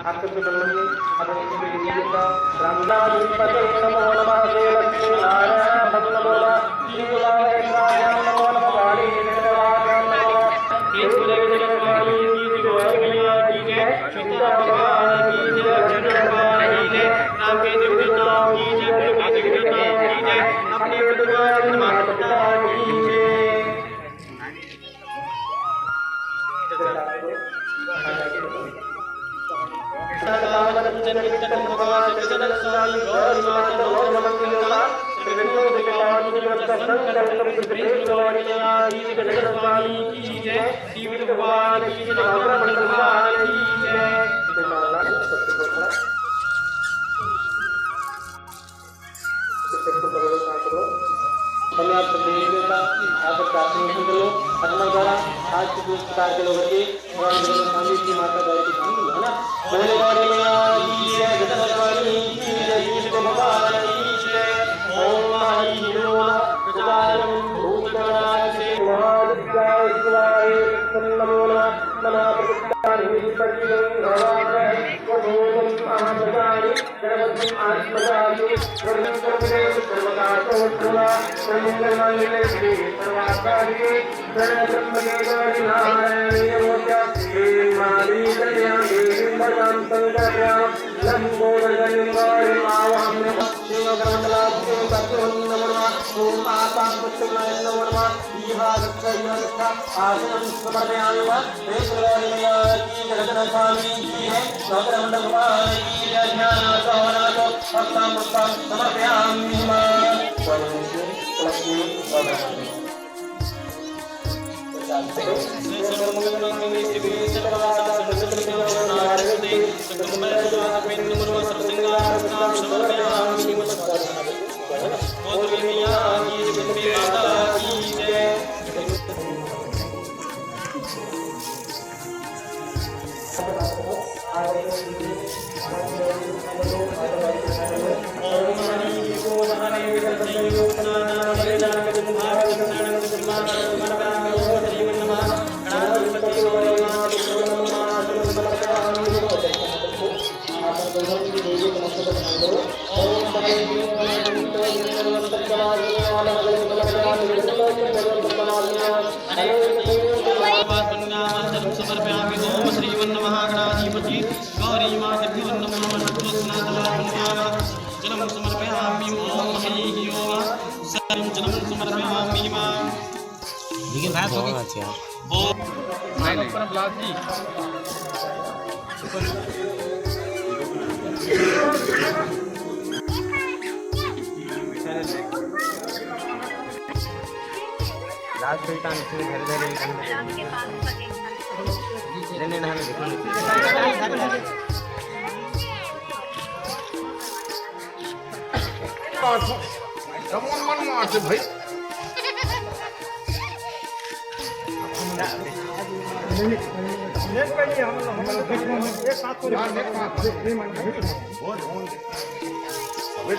आपके सुब्रमण्य अपने जीविका ब्रह्मणाधिपते नमो नमः श्री लक्ष्मी नारायण भक्त नमो नमः श्री गुलाबराय नमो नमः काली निरवाभ्यां नमो नमः हे गुलाबराय की गोविंदा की जय सीता भगवान की जय लक्ष्मण भगवान की जय राम के दिव्यता की जय के दिव्यता की जय अपने भगवान माता की जय। भगवान जगन्नाथ स्वामी गौरी माता नमः द्वारा आज के प्रकार के लोगों की स्वामी की माता गौरी की है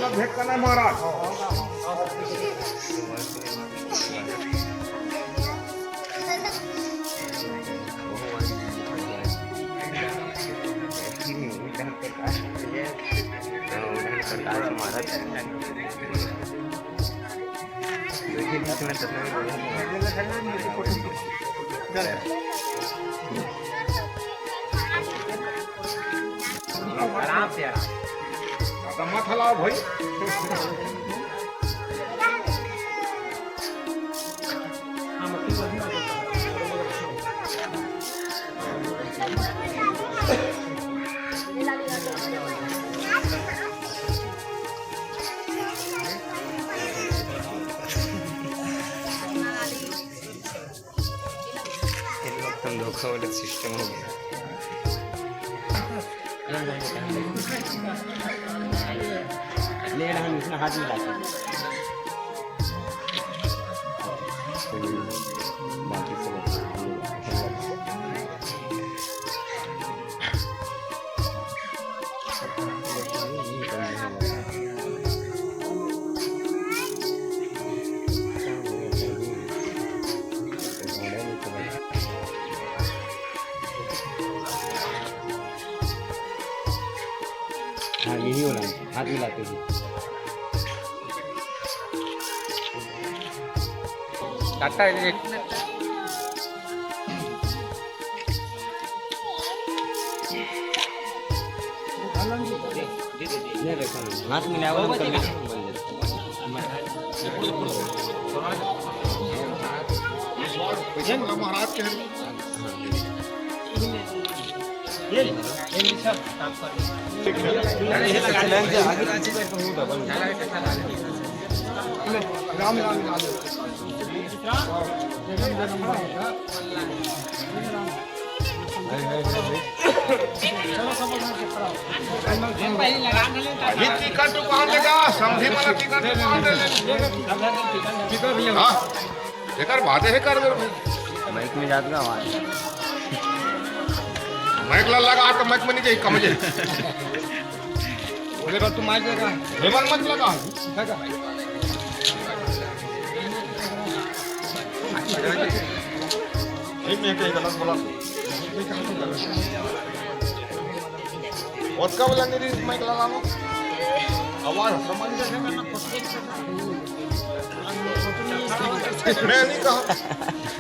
ना भेंट करना महाराज आराम से मत हलाओ भाई धोखा वाला सिस्टम हो गया। ले रहा हूँ इसमें हाथ मिला के बाकी सब हाँ यही होना है, हाथ मिलाते हुए टाटा है हाथ मिलाओ ना कभी महाराज के राम राम टिकट कौन देगा समझे वाला टिकट कौन दे हाँ लेकर बातें है कर दो बाइक में जाता आवाज माइक ला लगा तो माइक में नहीं जाए कम जाए बोले तू माइक लगा हेमन मत लगा मैं कहीं गलत बोला और क्या बोला मेरी माइक लगा लो आवाज समझ गए मैं नहीं कहा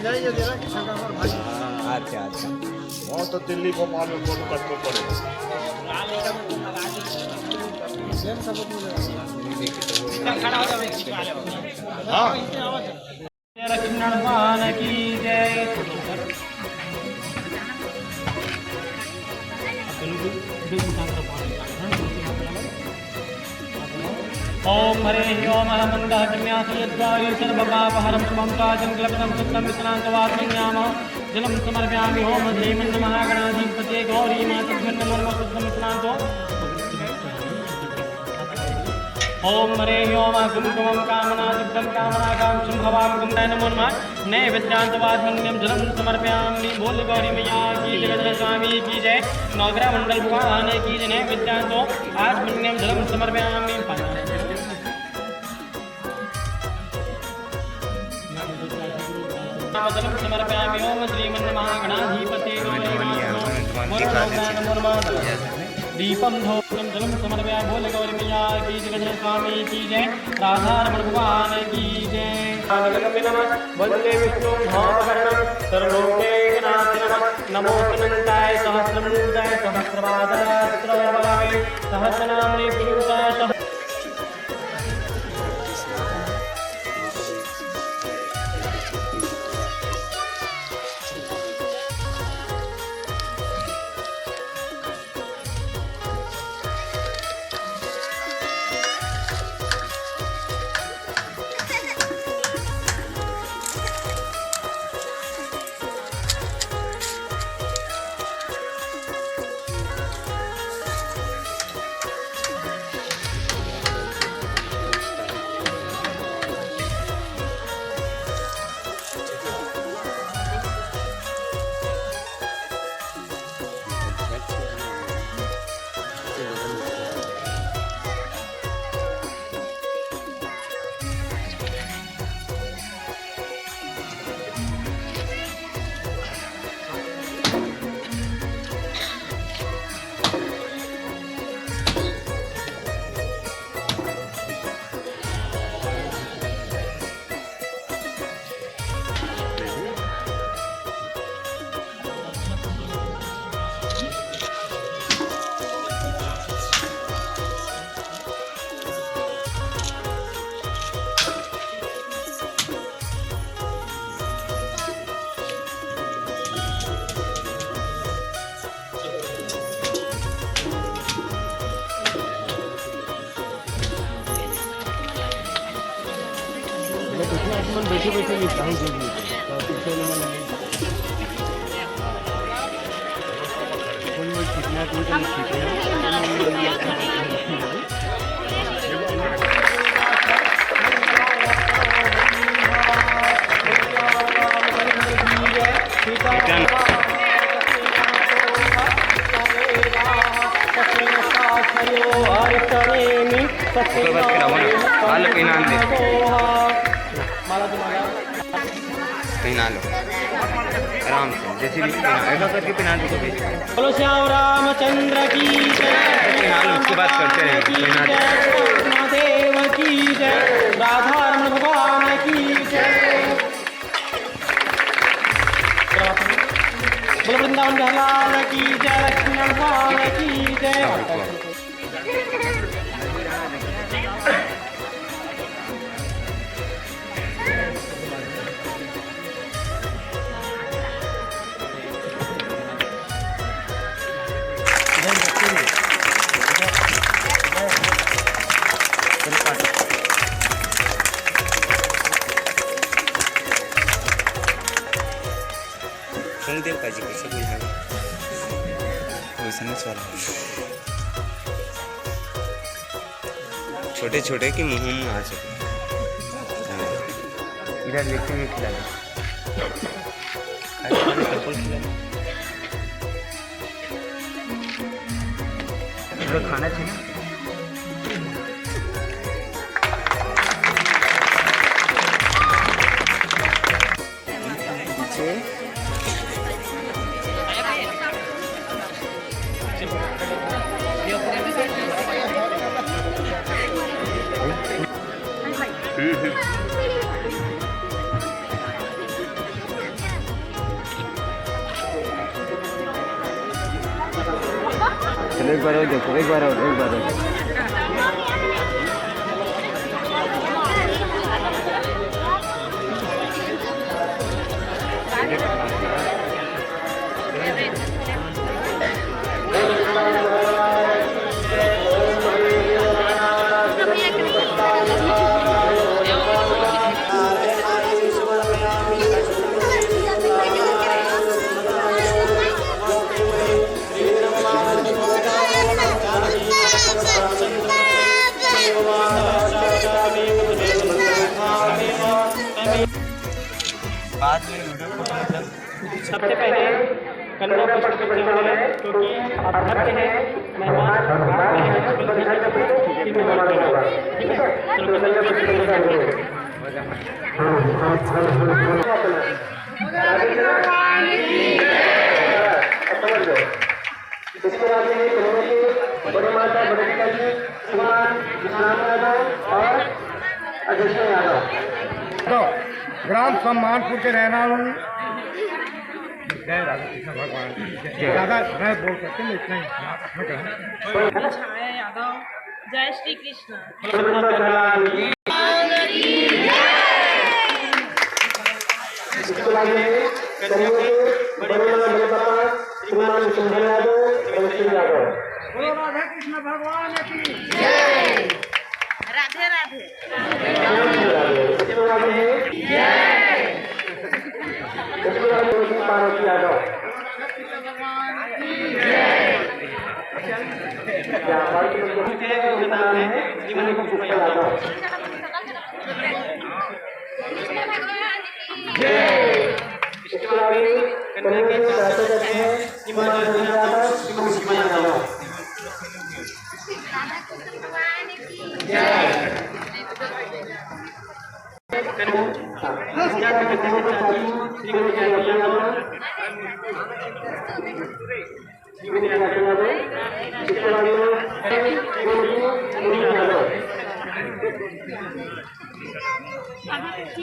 नहीं ये दे रहा कि शंकर भाई अच्छा अच्छा बहुत तो दिल्ली भोपाल में फोन करते पड़े हाँ लक्ष्मण भगवान की जय। ओम हरे ओम मंदहन्यासयद्वारि सर्वपापहरं शुभं काजं क्लब्धं सुखं विश्रान्तवासन्याम जलं समर्पयामि ओम श्रीमन्महागणाधिपतये गौरी मातृभ्यो नमो शुद्धं विश्रान्तो ओम हरे ओम कुमकुमं कामनादुग्धं कामनाकांक्षं भवामि गुंडाय नमो नमः नैवेद्यान्तवाधन्यं जलं समर्पयामि बोल गौरी मैया की जगत स्वामी की जय। नवग्रह मंडल भगवान की जय। नैवेद्यान्तो आत्मन्यं जलं समर्पयामि जलं समर्पयामि ओम श्रीमन्महागणाधिपतये नमो नमः दीपम धूपम जलम समर्पया बोल गौरी मैया की जगत स्वामी की जय। राधारमण भगवान की जय। वंदे विष्णु भावकरणं सर्वलोकैकनाथं नमो अनंताय सहस्रमूर्ताय सहस्रपादाय सहस्रनाम्ने पुरुषाय बैठे बैठे लिखता हूँ जो भी कितना पहना लो आराम से, जैसे भी पहना ऐसा करके पहना दो तो बेस्ट। बोलो श्याम रामचंद्र की जय, पहना लो, उसके बाद करते रहेंगे। पहना दो। महादेव की जय, राधारमण भगवान की जय। बोलो वृंदावन बिहार की जय, लक्ष्मी भगवान की जय। शनिदेव का जी कैसे बुझाएगा वैसे नहीं चल। छोटे छोटे की मुंह में आ सके। इधर देखते हुए खिला दो, खाना चाहिए। चलो एक बार और देखो, एक बार और, एक बार और। बाद में वीडियो को मतलब सबसे पहले कन्या पक्ष के बच्चे वाले, क्योंकि अभ्यर्थ है मेहमान ठीक है। तो कन्या पक्ष के बच्चे इसके बाद में कन्या के बड़े माता बड़े पिताजी श्रीमान विश्राम यादव और अजय यादव ग्राम सम्मानपुर के रहना वाले। जय राधा कृष्ण भगवान। ज्यादा मैं बोल सकते हैं इतना ही। छाया यादव, जय श्री कृष्ण। इसके बाद में कन्या के बड़े पापा श्रीमान विश्राम यादव। बोलो राधा कृष्ण भगवान की जय। राधे राधे। पार्वती यादव।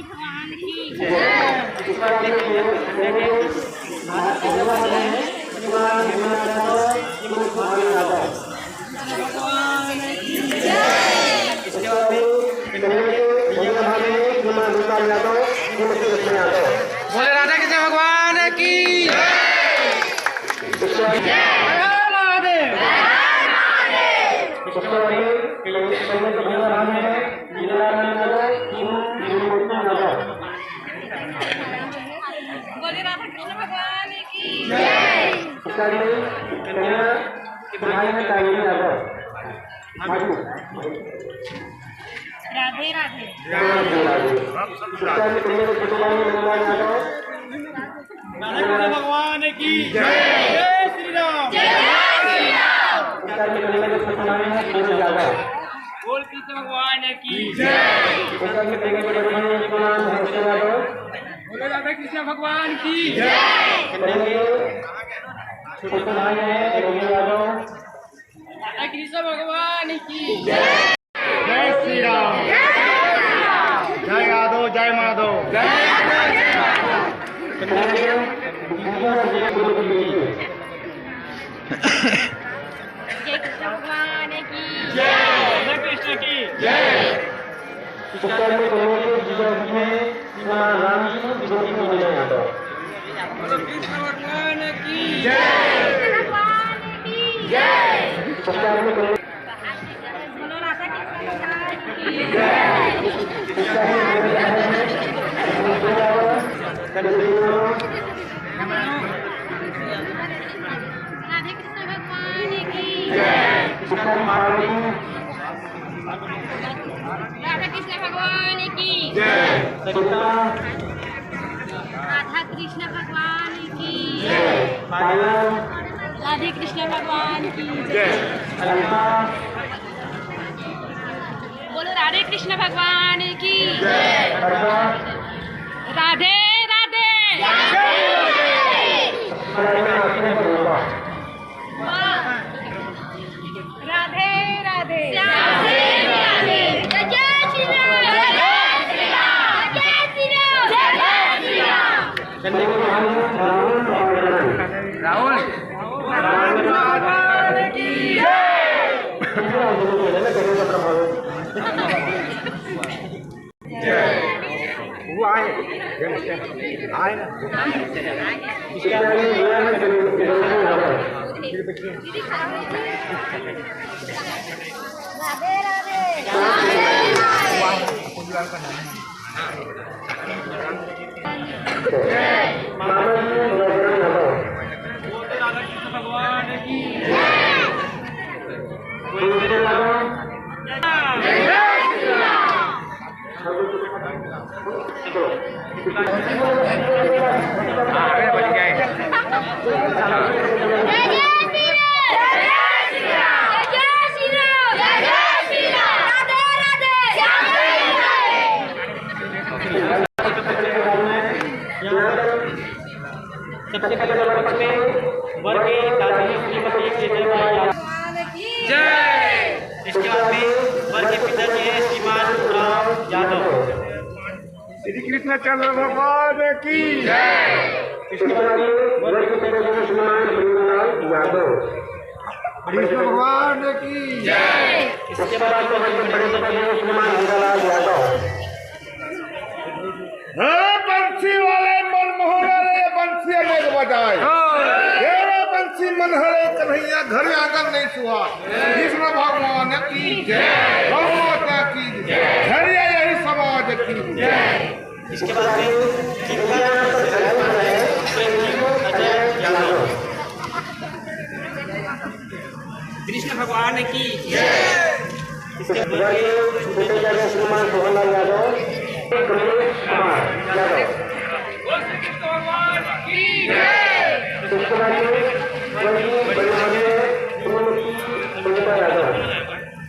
भगवान की बोले राधा कृष्ण भगवान की बोले राधा कृष्ण भगवान की राधे राधे। भगवान की जय श्री राम। बोल कृष्ण भगवान की जय। बोले राधा कृष्ण भगवान की छोटे भाई हैं योगी यादव। राधा कृष्ण भगवान की जय श्री राम, जय यादव, जय माधव, जय कृष्ण भगवान की कृष्ण की जय। राम जी यादव। कृष्ण भगवान की जय भगवान की जय। बोलो राधा कृष्ण भगवान की राधे कृष्ण भगवान की राधा कृष्ण भगवान की राधा कृष्ण भगवान की राधे कृष्ण भगवान की बोलो राधे कृष्ण भगवान की राधे राधे राधे राधे राधे राधे जय श्री राम, जय श्री राम, जय श्री राम, जय श्री राम। राहुल वो आए आए ना राधे राधे भगवान की आगे बढ़ गए। सबसे पहले वर्ग में वर्ग के दादी श्रीमती केजरीवाल जय। इसके बाद में वर्ग के पिताजी हैं श्रीमान राम यादव। श्री कृष्ण चंद्र भगवान की जय। इसके बाद में वर्ग के पिताजी हैं श्रीमान भीमलाल यादव। कृष्ण भगवान की जय। इसके बाद में वर्ग के बड़े पिताजी हैं श्रीमान हीरालाल यादव। बंसी वाले मनमोहन वाले बंसी अनेक बजाए तेरे बंसी मन हरे कन्हैया घर आंगन नहीं सुहा। कृष्ण भगवान की जय, गौ माता की जय, हरिया यही समाज की जय। इसके बाद में कृष्ण भगवान की जय। इसके बाद में छोटे दादा श्रीमान सोहनलाल यादव, गणेश कुमार यादव। इसके बाद में बड़े भाभी श्रीमती सुनीता यादव।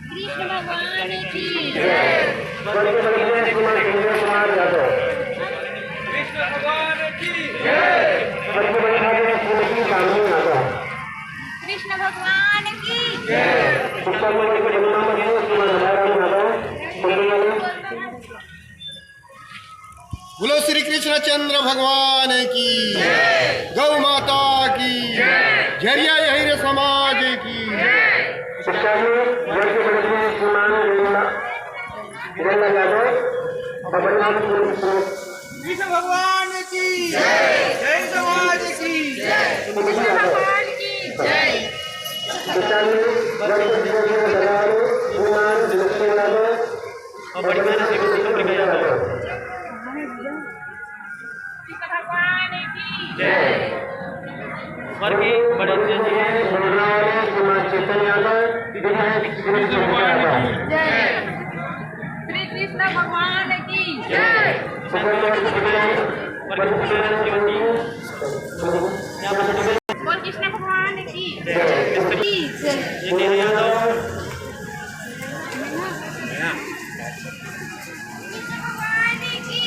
कृष्ण भगवान की बड़े के बड़े हैं श्रीमान सुनीता कुमार यादव। कृष्ण भगवान की बड़े के बड़े भाभी हैं श्रीमती कामिनी यादव। कृष्ण भगवान की इसके बाद में बड़े के बड़े मामा हैं श्रीमान राम यादव। बोलो श्री कृष्ण चंद्र भगवान की गौ माता की झरिया यही रे समाज की शिक्षा में वर्ग के बड़े हैं श्रीमान यादव और बड़े मामा कृष्ण भगवान की जय समाज की भगवान की जय शिक्षा में वर्ग के दलाल श्रीमान दिनेश यादव और बड़े मामा श्रीमती यादव। भगवान की वर्ग के बड़े जी हैं श्रीमान चेतन यादव, विधायक श्री यादव। श्री कृष्ण भगवान की जय बोल कृष्ण भगवान की जय यादव। भगवान की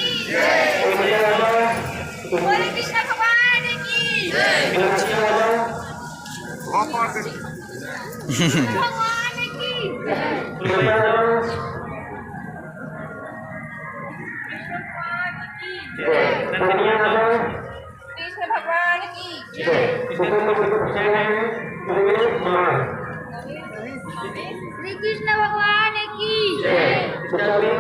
यादव भगवान की कृष्ण भगवान की श्री कृष्ण भगवान की आगे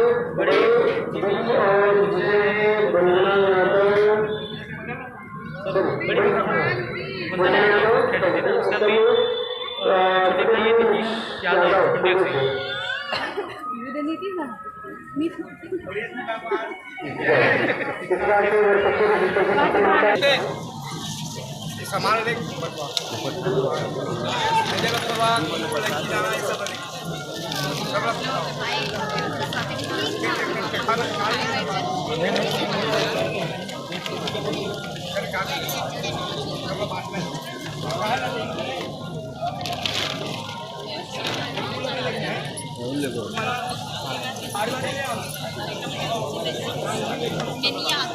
Taruh ke dia.